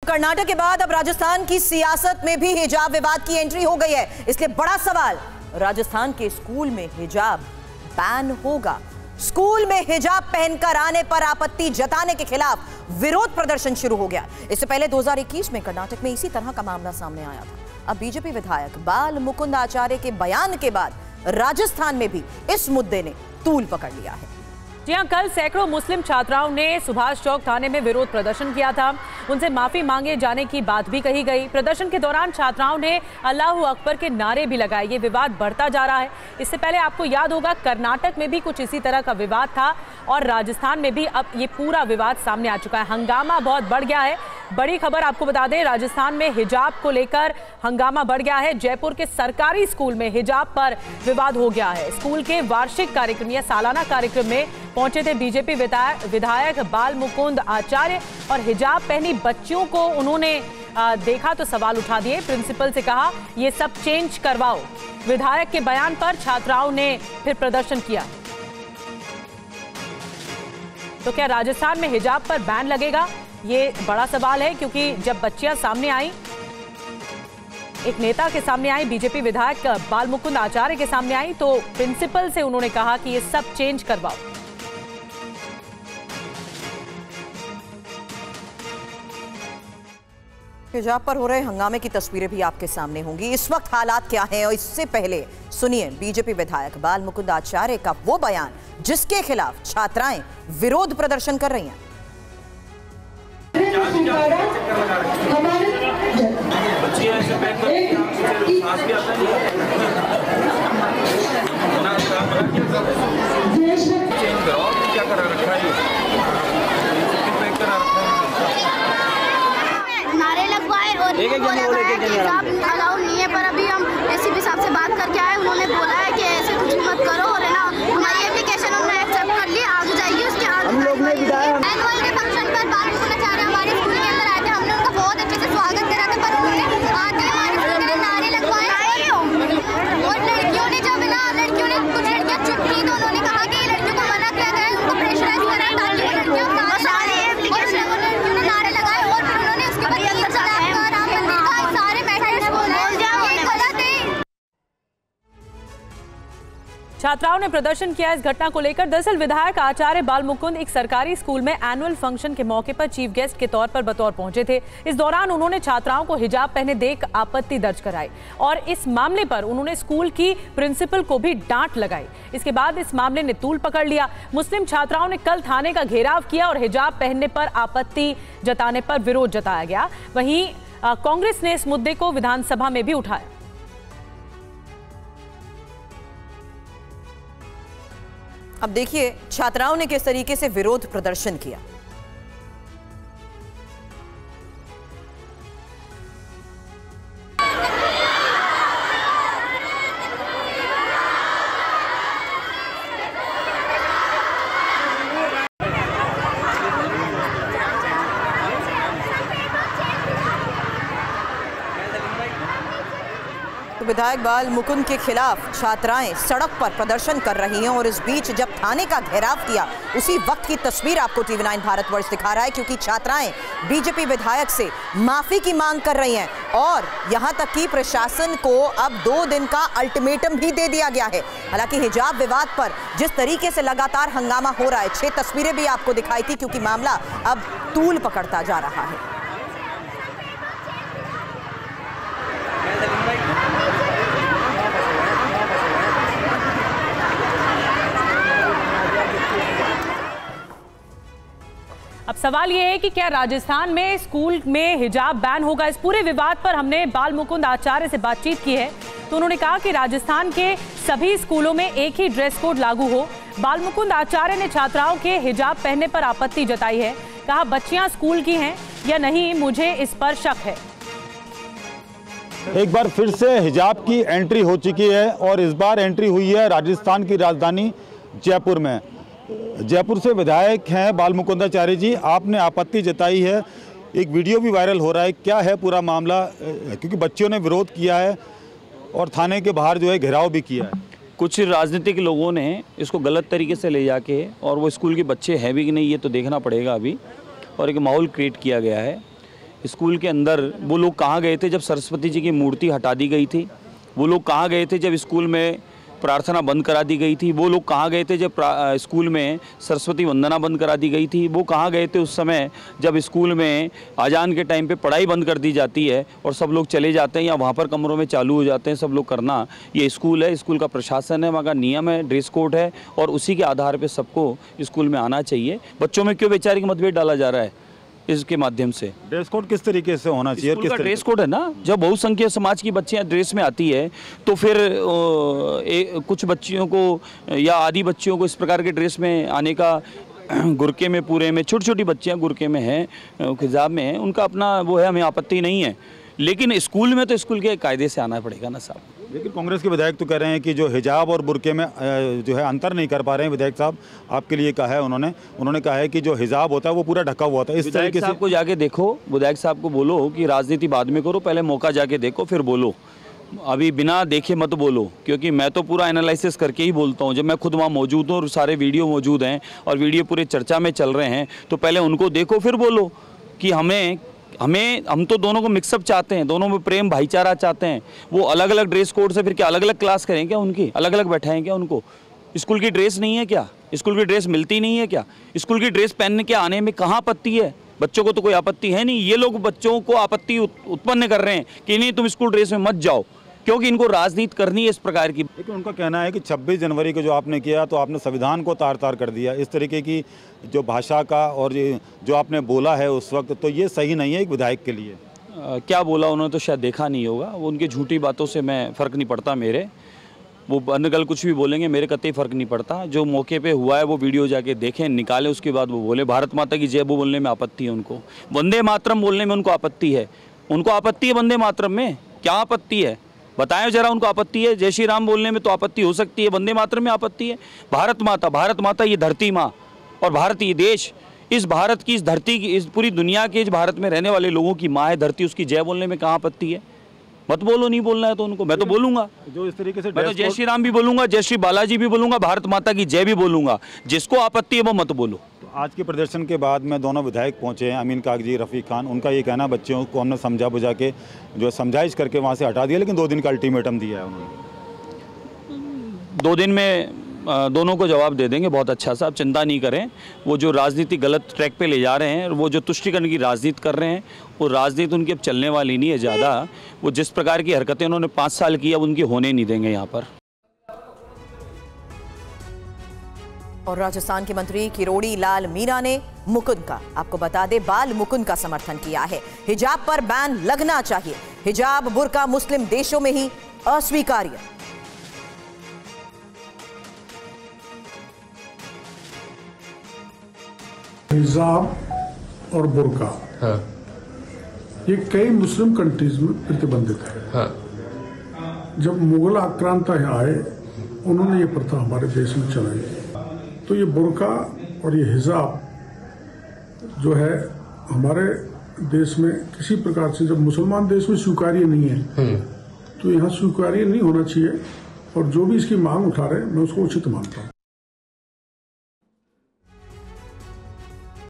कर्नाटक के बाद अब राजस्थान की सियासत में भी हिजाब विवाद की एंट्री हो गई है। इसलिए बड़ा सवाल, राजस्थान के स्कूल में हिजाब बैन होगा। स्कूल में हिजाब पहनकर आने पर आपत्ति जताने के खिलाफ विरोध प्रदर्शन शुरू हो गया। इससे पहले 2021 में कर्नाटक में इसी तरह का मामला सामने आया था। अब बीजेपी विधायक बाल मुकुंद आचार्य के बयान के बाद राजस्थान में भी इस मुद्दे ने तूल पकड़ लिया है। जी हां, कल सैकड़ों मुस्लिम छात्राओं ने सुभाष चौक थाने में विरोध प्रदर्शन किया था। उनसे माफी मांगे जाने की बात भी कही गई। प्रदर्शन के दौरान छात्राओं ने अल्लाहू अकबर के नारे भी लगाए। ये विवाद बढ़ता जा रहा है। इससे पहले आपको याद होगा कर्नाटक में भी कुछ इसी तरह का विवाद था और राजस्थान में भी अब ये पूरा विवाद सामने आ चुका है। हंगामा बहुत बढ़ गया है। बड़ी खबर आपको बता दें, राजस्थान में हिजाब को लेकर हंगामा बढ़ गया है। जयपुर के सरकारी स्कूल में हिजाब पर विवाद हो गया है। स्कूल के वार्षिक कार्यक्रम या सालाना कार्यक्रम में पहुंचे थे बीजेपी विधायक बाल मुकुंद आचार्य और हिजाब पहनी बच्चियों को उन्होंने देखा तो सवाल उठा दिए। प्रिंसिपल से कहा ये सब चेंज करवाओ। विधायक के बयान पर छात्राओं ने फिर प्रदर्शन किया। तो क्या राजस्थान में हिजाब पर बैन लगेगा, ये बड़ा सवाल है, क्योंकि जब बच्चियां सामने आई, एक नेता के सामने आई, बीजेपी विधायक बाल मुकुंद आचार्य के सामने आई, तो प्रिंसिपल से उन्होंने कहा कि ये सब चेंज करवाओ। हिजाब पर हो रहे हंगामे की तस्वीरें भी आपके सामने होंगी। इस वक्त हालात क्या हैं, और इससे पहले सुनिए बीजेपी विधायक बाल मुकुंद आचार्य का वो बयान जिसके खिलाफ छात्राएं विरोध प्रदर्शन कर रही हैं। नारे लगवाए और अलाउ नहीं है, पर अभी हम एसीपी साहब से बात करके आए। उन्होंने बोला है कि ऐसे कुछ मत करो और है ना, हमारी एप्लीकेशन हमने एक्सेप्ट कर ली, आगे जाएगी। उसके एनुअल के फंक्शन पर बाल मुकुंद आचार्य हमारे स्कूल के अंदर आए थे। हमने उनका बहुत अच्छे से स्वागत करा था, पर उन्होंने आके हमारे स्कूल के नारे लगवाए और लड़कियों ने जब ना कुछ लड़कियां चुप की तो उन्होंने कहा कि लड़कियों को मना किया गया है, उनको प्रेशराइज करा ताकि वो लड़कियों ने नारे लगाए और फिर उन्होंने उसके बाद छात्राओं ने प्रदर्शन किया इस घटना को लेकर। दरअसल विधायक आचार्य बाल मुकुंद एक सरकारी स्कूल में एनुअल फंक्शन के मौके पर चीफ गेस्ट के तौर पर बतौर पहुंचे थे। इस दौरान उन्होंने छात्राओं को हिजाब पहने देख आपत्ति दर्ज कराई और इस मामले पर उन्होंने स्कूल की प्रिंसिपल को भी डांट लगाई। इसके बाद इस मामले ने तूल पकड़ लिया। मुस्लिम छात्राओं ने कल थाने का घेराव किया और हिजाब पहनने पर आपत्ति जताने पर विरोध जताया गया। वहीं कांग्रेस ने इस मुद्दे को विधानसभा में भी उठाया। अब देखिए छात्राओं ने किस तरीके से विरोध प्रदर्शन किया। विधायक बाल मुकुंद के खिलाफ छात्राएं सड़क पर प्रदर्शन कर रही हैं और इस बीच जब थाने का घेराव किया उसी वक्त की तस्वीर आपको TV9 भारतवर्ष दिखा रहा है, क्योंकि छात्राएं बीजेपी विधायक से माफी की मांग कर रही हैं और यहां तक कि प्रशासन को अब 2 दिन का अल्टीमेटम भी दे दिया गया है। हालांकि हिजाब विवाद पर जिस तरीके से लगातार हंगामा हो रहा है, 6 तस्वीरें भी आपको दिखाई थी, क्योंकि मामला अब तूल पकड़ता जा रहा है। अब सवाल यह है कि क्या राजस्थान में स्कूल में हिजाब बैन होगा। इस पूरे विवाद पर हमने बाल मुकुंद आचार्य से बातचीत की है, तो उन्होंने कहा कि राजस्थान के सभी स्कूलों में एक ही ड्रेस कोड लागू हो। बाल मुकुंद आचार्य ने छात्राओं के हिजाब पहनने पर आपत्ति जताई है। कहा बच्चियां स्कूल की हैं या नहीं, मुझे इस पर शक है। एक बार फिर से हिजाब की एंट्री हो चुकी है और इस बार एंट्री हुई है राजस्थान की राजधानी जयपुर में। जयपुर से विधायक हैं बाल मुकुंद आचार्य जी, आपने आपत्ति जताई है, एक वीडियो भी वायरल हो रहा है, क्या है पूरा मामला? क्योंकि बच्चियों ने विरोध किया है और थाने के बाहर जो है घेराव भी किया है। कुछ राजनीतिक लोगों ने इसको गलत तरीके से ले जाके, और वो स्कूल के बच्चे हैं भी कि नहीं ये तो देखना पड़ेगा अभी, और एक माहौल क्रिएट किया गया है। स्कूल के अंदर वो लोग कहाँ गए थे जब सरस्वती जी की मूर्ति हटा दी गई थी? वो लोग कहाँ गए थे जब स्कूल में प्रार्थना बंद करा दी गई थी? वो लोग कहाँ गए थे जब स्कूल में सरस्वती वंदना बंद करा दी गई थी? वो कहाँ गए थे उस समय जब स्कूल में अजान के टाइम पे पढ़ाई बंद कर दी जाती है और सब लोग चले जाते हैं या वहाँ पर कमरों में चालू हो जाते हैं सब लोग करना? ये स्कूल है, स्कूल का प्रशासन है, वहाँ का नियम है, ड्रेस कोड है और उसी के आधार पर सबको स्कूल में आना चाहिए। बच्चों में क्यों वैचारिक मतभेद डाला जा रहा है? इसके माध्यम से ड्रेस कोड किस तरीके से होना चाहिए? स्कूल का ड्रेस कोड है ना, जब बहुसंख्यक समाज की बच्चियां ड्रेस में आती है तो फिर कुछ बच्चियों को या आदि बच्चियों को इस प्रकार के ड्रेस में आने का गुरके में पूरे में छोटी छोटी बच्चियां गुरके में हैं, हिजाब में हैं, उनका अपना वो है, हमें आपत्ति नहीं है। लेकिन स्कूल में तो स्कूल के कायदे से आना पड़ेगा ना साहब। लेकिन कांग्रेस के विधायक तो कह रहे हैं कि जो हिजाब और बुरके में जो है अंतर नहीं कर पा रहे हैं। विधायक साहब आपके लिए कहा है उन्होंने कहा है कि जो हिजाब होता है वो पूरा ढका हुआ होता है। इस तरीके से आपको जाके देखो, विधायक साहब को बोलो कि राजनीति बाद में करो, पहले मौका जाके देखो फिर बोलो, अभी बिना देखे मत बोलो, क्योंकि मैं तो पूरा एनालिसिस करके ही बोलता हूँ। जब मैं खुद वहाँ मौजूद हूँ और सारे वीडियो मौजूद हैं और वीडियो पूरे चर्चा में चल रहे हैं तो पहले उनको देखो फिर बोलो कि हम तो दोनों को मिक्सअप चाहते हैं, दोनों में प्रेम भाईचारा चाहते हैं। वो अलग अलग ड्रेस कोड से फिर क्या अलग अलग क्लास करें क्या? उनकी अलग अलग बैठाएं क्या उनको? स्कूल की ड्रेस नहीं है क्या? स्कूल की ड्रेस मिलती नहीं है क्या? स्कूल की ड्रेस पहनने के आने में कहाँ आपत्ति है? बच्चों को तो कोई आपत्ति है नहीं। ये लोग बच्चों को आपत्ति उत्पन्न कर रहे हैं कि नहीं तुम स्कूल ड्रेस में मत जाओ, क्योंकि इनको राजनीति करनी है इस प्रकार की। लेकिन उनका कहना है कि 26 जनवरी को जो आपने किया तो आपने संविधान को तार तार कर दिया। इस तरीके की जो भाषा का और जो आपने बोला है उस वक्त, तो ये सही नहीं है एक विधायक के लिए। क्या बोला उन्होंने तो शायद देखा नहीं होगा। वो उनकी झूठी बातों से मैं फ़र्क नहीं पड़ता मेरे, वो अनगल कुछ भी बोलेंगे मेरे कतई फ़र्क नहीं पड़ता। जो मौके पे हुआ है वो वीडियो जाके देखें, निकालें, उसके बाद वो बोले। भारत माता की जय बोलने में आपत्ति है उनको, वंदे मातरम बोलने में उनको आपत्ति है। उनको आपत्ति है वंदे मातरम में? क्या आपत्ति है बताएं जरा उनको आपत्ति है? जय श्री राम बोलने में तो आपत्ति हो सकती है, वंदे मातरम में आपत्ति है? भारत माता ये धरती माँ और भारतीय देश, इस भारत की, इस धरती की, इस पूरी दुनिया के, इस भारत में रहने वाले लोगों की माँ है धरती, उसकी जय बोलने में कहाँ आपत्ति है? मत बोलो, नहीं बोलना है तो उनको, मैं तो बोलूंगा। जो इस तरीके से मैं तो जय श्री राम भी बोलूंगा, जय श्री बालाजी भी बोलूंगा, भारत माता की जय भी बोलूंगा। जिसको आपत्ति है वो मत बोलो। तो आज के प्रदर्शन के बाद में दोनों विधायक पहुंचे हैं, अमीन कागजी, रफ़ीक खान। उनका ये कहना, बच्चों को हमने समझा बुझा के जो समझाइश करके वहाँ से हटा दिया, लेकिन 2 दिन का अल्टीमेटम दिया है उन्होंने। 2 दिन में दोनों को जवाब दे देंगे बहुत अच्छा सा, आप चिंता नहीं करें। वो जो राजनीति गलत ट्रैक पे ले जा रहे हैं, वो जो तुष्टिकरण की राजनीति कर रहे हैं, वो राजनीति उनकी अब चलने वाली नहीं है ज़्यादा। वो जिस प्रकार की हरकतें उन्होंने 5 साल की, अब उनकी होने नहीं देंगे यहाँ पर। और राजस्थान के मंत्री किरोड़ी लाल मीणा ने मुकुंद का, आपको बता दें, बाल मुकुंद का समर्थन किया है। हिजाब पर बैन लगना चाहिए, हिजाब बुर्का मुस्लिम देशों में ही अस्वीकार्य। हिजाब और बुर्का ये कई मुस्लिम कंट्रीज में प्रतिबंधित है। जब मुगल आक्रांता यहाँ आए, उन्होंने ये प्रथा हमारे देश में चलाई। तो ये बुर्का और ये हिजाब जो है हमारे देश में किसी प्रकार से, जब मुसलमान देश में स्वीकार्य नहीं है तो यहाँ स्वीकार्य नहीं होना चाहिए। और जो भी इसकी मांग उठा रहे हैं, मैं उसको उचित मानता हूँ।